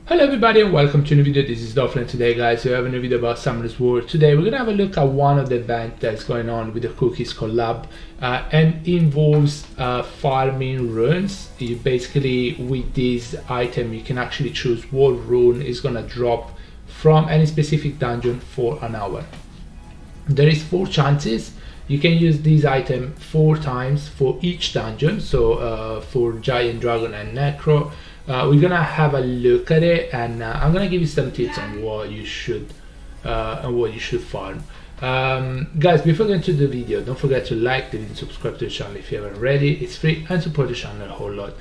Hello everybody and welcome to a new video. This is Dolphin. Today guys we have a new video about Summoner's War. Today we're gonna have a look at one of the events that's going on with the Cookies collab and involves farming runes. You basically, with this item, you can actually choose what rune is gonna drop from any specific dungeon for an hour. There is 4 chances. You can use this item 4 times for each dungeon, so for Giant, Dragon and Necro. We're gonna have a look at it, and I'm gonna give you some tips on what you should farm. Guys, before going to the video, don't forget to like the video and subscribe to the channel if you haven't already. It's free and support the channel a whole lot.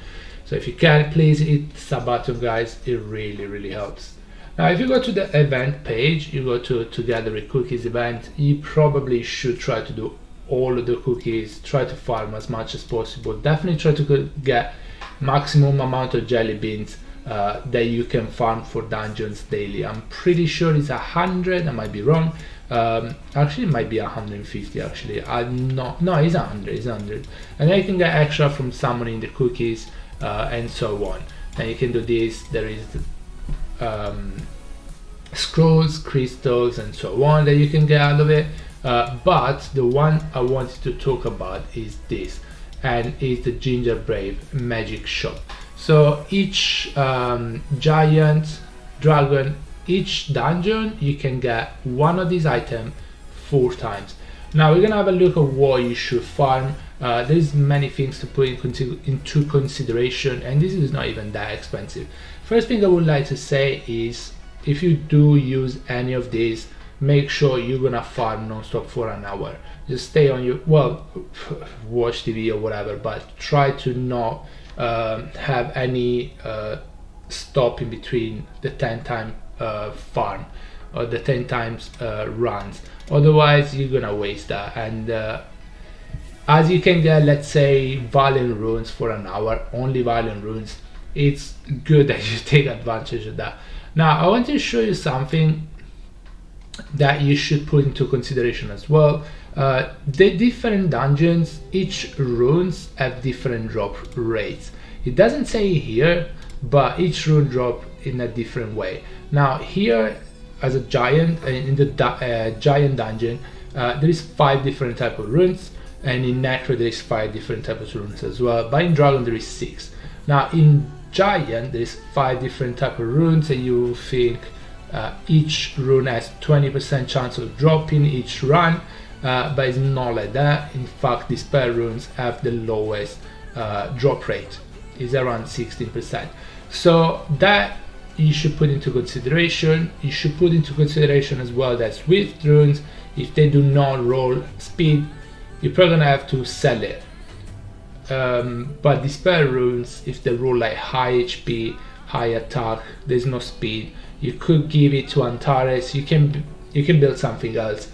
So if you can, please hit the sub button guys, it really helps. Now if you go to the event page, you go to Together with Cookies event, you probably should try to do all of the cookies, try to farm as much as possible. Definitely try to get maximum amount of jelly beans that you can farm for dungeons daily. I'm pretty sure it's 100, I might be wrong. Actually it might be 150 actually. No, it's 100. And then you can get extra from summoning the cookies and so on. And you can do this. There is the scrolls, crystals and so on that you can get out of it, but the one I wanted to talk about is this, and is the Gingerbrave magic shop. So each giant, dragon, each dungeon you can get one of these items 4 times. Now we're gonna have a look at what you should farm. There's many things to put into consideration, and this is not even that expensive. First thing I would like to say is, if you do use any of these, make sure you're gonna farm non-stop for an hour. Just stay on your, well, watch TV or whatever, but try to not have any stop in between the 10 time farm or the 10 times runs. Otherwise you're gonna waste that. And as you can get, let's say, Valiant runes for an hour, only Valiant runes, it's good that you take advantage of that. Now I want to show you something that you should put into consideration as well. The different dungeons, each runes have different drop rates. It doesn't say here, but each rune drop in a different way. Now here, as a giant, in the giant dungeon, there is 5 different type of runes, and in Necro there is 5 different types of runes as well, but in Dragon there is 6. Now in Giant there is 5 different type of runes, and you think each rune has 20% chance of dropping each run, but it's not like that. In fact, the spell runes have the lowest drop rate, is around 16%. So that you should put into consideration. You should put into consideration as well that Swift runes, if they do not roll speed, you're probably gonna have to sell it. But the spell runes, if they roll like high HP, high attack, there's no speed, you could give it to Antares. You can build something else.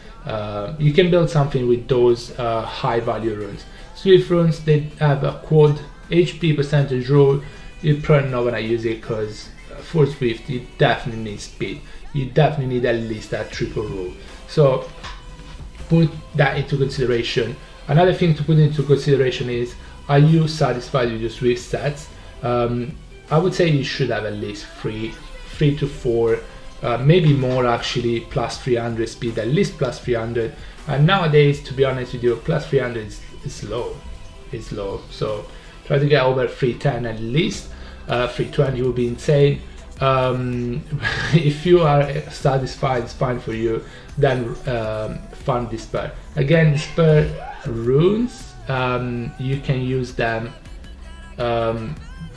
You can build something with those high value runes. Swift runes, they have a quad HP percentage rule. You're probably not gonna use it because for Swift you definitely need speed. You definitely need at least that triple rule. So put that into consideration. Another thing to put into consideration is, are you satisfied with your Swift stats? I would say you should have at least 3 to 4, maybe more actually, plus 300 speed, at least plus 300. And nowadays, to be honest with you, plus 300 is low. It's low. So try to get over 310 at least. 320 would be insane. If you are satisfied, it's fine for you, then farm Despair. Again, Despair runes, you can use them.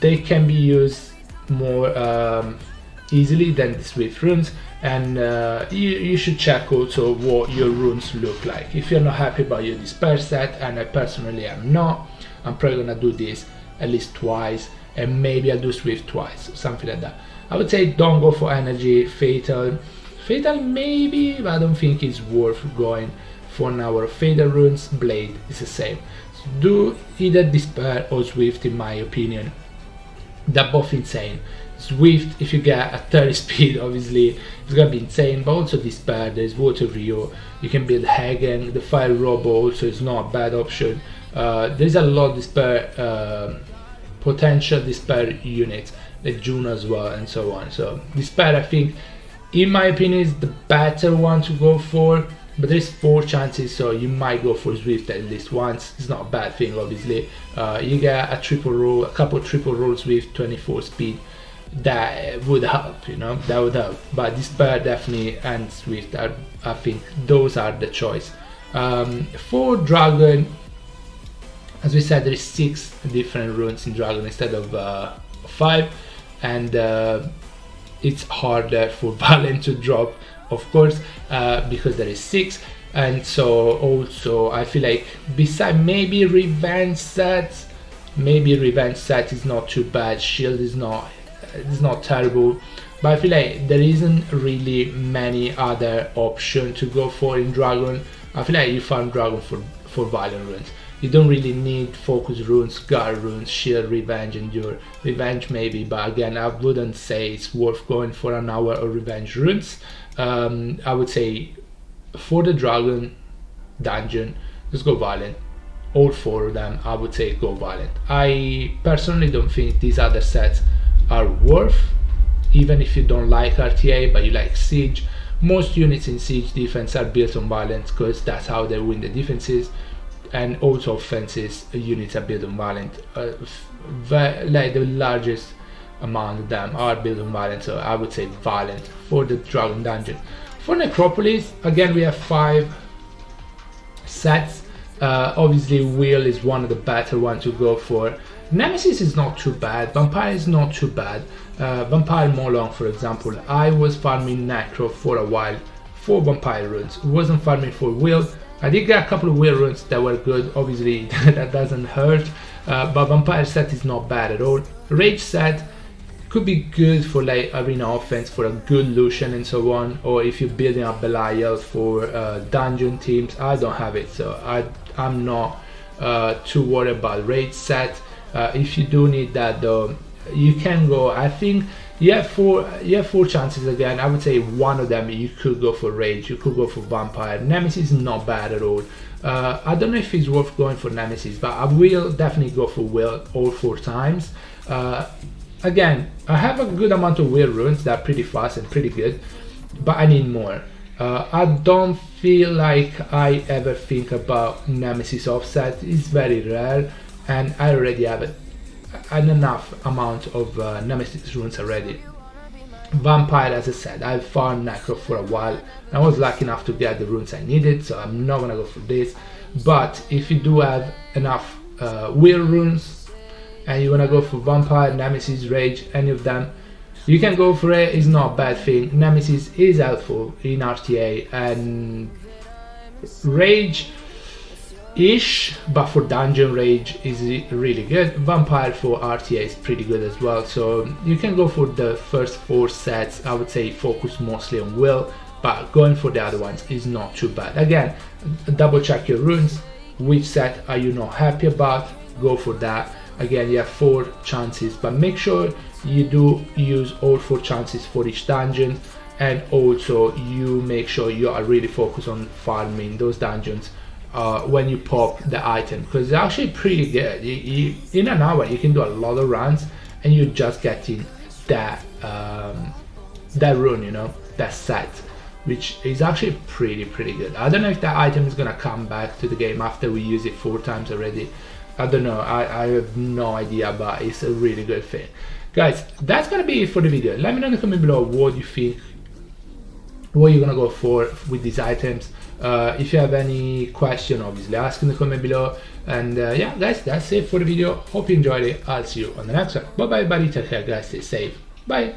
They can be used more easily than the Swift runes, and you should check also what your runes look like. If you're not happy about your Despair set, and I personally am not, I'm probably gonna do this at least twice, and maybe I'll do Swift twice, something like that. I would say don't go for energy. Fatal maybe, but I don't think it's worth going for an hour. Fatal runes, Blade is the same. So do either Despair or Swift, in my opinion. They're both insane. Swift, if you get a 30 speed, obviously it's gonna be insane, but also Despair. There's Water Rio, you can build Hagen, the Fire Robo also is not a bad option. There's a lot of Despair potential Despair units. the June as well, and so on. So this pet, I think, in my opinion, is the better one to go for, but there's 4 chances, so you might go for Zwift at least once. It's not a bad thing, obviously. You get a triple roll, a couple triple rolls with 24 speed. That would help, you know, that would help. But this pair definitely and Zwift, I think those are the choice. For Dragon, as we said, there is 6 different runes in Dragon instead of 5, and it's harder for Valen to drop, of course, because there is 6. And so also I feel like, beside maybe Revenge set is not too bad. Shield is not terrible, but I feel like there isn't really many other options to go for in Dragon. I feel like you farm Dragon for Valen runes. You don't really need focus runes, guard runes, shield, revenge, endure. Revenge maybe, but again, I wouldn't say it's worth going for an hour of revenge runes. I would say for the Dragon dungeon, just go Valen. All 4 of them, I would say go Valen. I personally don't think these other sets are worth, even if you don't like RTA but you like Siege. Most units in Siege defense are built on Valen because that's how they win the defenses, and also offenses units are built on Valen. Like the largest amount of them are built on Valen, so I would say Valen for the Dragon dungeon. For Necropolis, again, we have 5 sets. Obviously Wheel is one of the better ones to go for. Nemesis is not too bad, Vampire is not too bad. Vampire Molong, for example, I was farming Necro for a while for Vampire runes, wasn't farming for Wheel. I did get a couple of Wheel runes that were good, obviously that doesn't hurt, but Vampire set is not bad at all. Rage set could be good for like arena offense, for a good Lucian and so on, or if you're building up Belial for dungeon teams. I don't have it, so I'm not too worried about Rage set. If you do need that though, you can go. I think you have four chances again. I would say one of them you could go for Rage, you could go for Vampire. Nemesis is not bad at all. I don't know if it's worth going for Nemesis, but I will definitely go for Will all 4 times. Again, I have a good amount of Will runes that are pretty fast and pretty good, but I need more. I don't feel like I ever think about Nemesis offset. It's very rare, and I already have an enough amount of Nemesis runes already. Vampire, as I said, I've farmed Necro for a while. I was lucky enough to get the runes I needed, so I'm not gonna go for this. But if you do have enough Will runes and you wanna go for Vampire, Nemesis, Rage, any of them, you can go for it. It's not a bad thing. Nemesis is helpful in RTA, and Rage ish, but for dungeon Rage is really good. Vampire for RTA is pretty good as well, so you can go for the first 4 sets. I would say focus mostly on Will, but going for the other ones is not too bad. Again, double check your runes. Which set are you not happy about? Go for that. Again, you have 4 chances, but make sure you do use all 4 chances for each dungeon, and also you make sure you are really focused on farming those dungeons when you pop the item, because it's actually pretty good. In an hour you can do a lot of runs and you're just getting that rune, you know, that set, which is actually pretty good. I don't know if that item is gonna come back to the game after we use it 4 times already. I don't know, I have no idea, but it's a really good thing. Guys, that's gonna be it for the video. Let me know in the comment below what you think, what you're gonna go for with these items. If you have any question, obviously ask in the comment below. And yeah guys, that's it for the video. Hope you enjoyed it. I'll see you on the next one. Bye bye everybody, take care guys, stay safe, bye.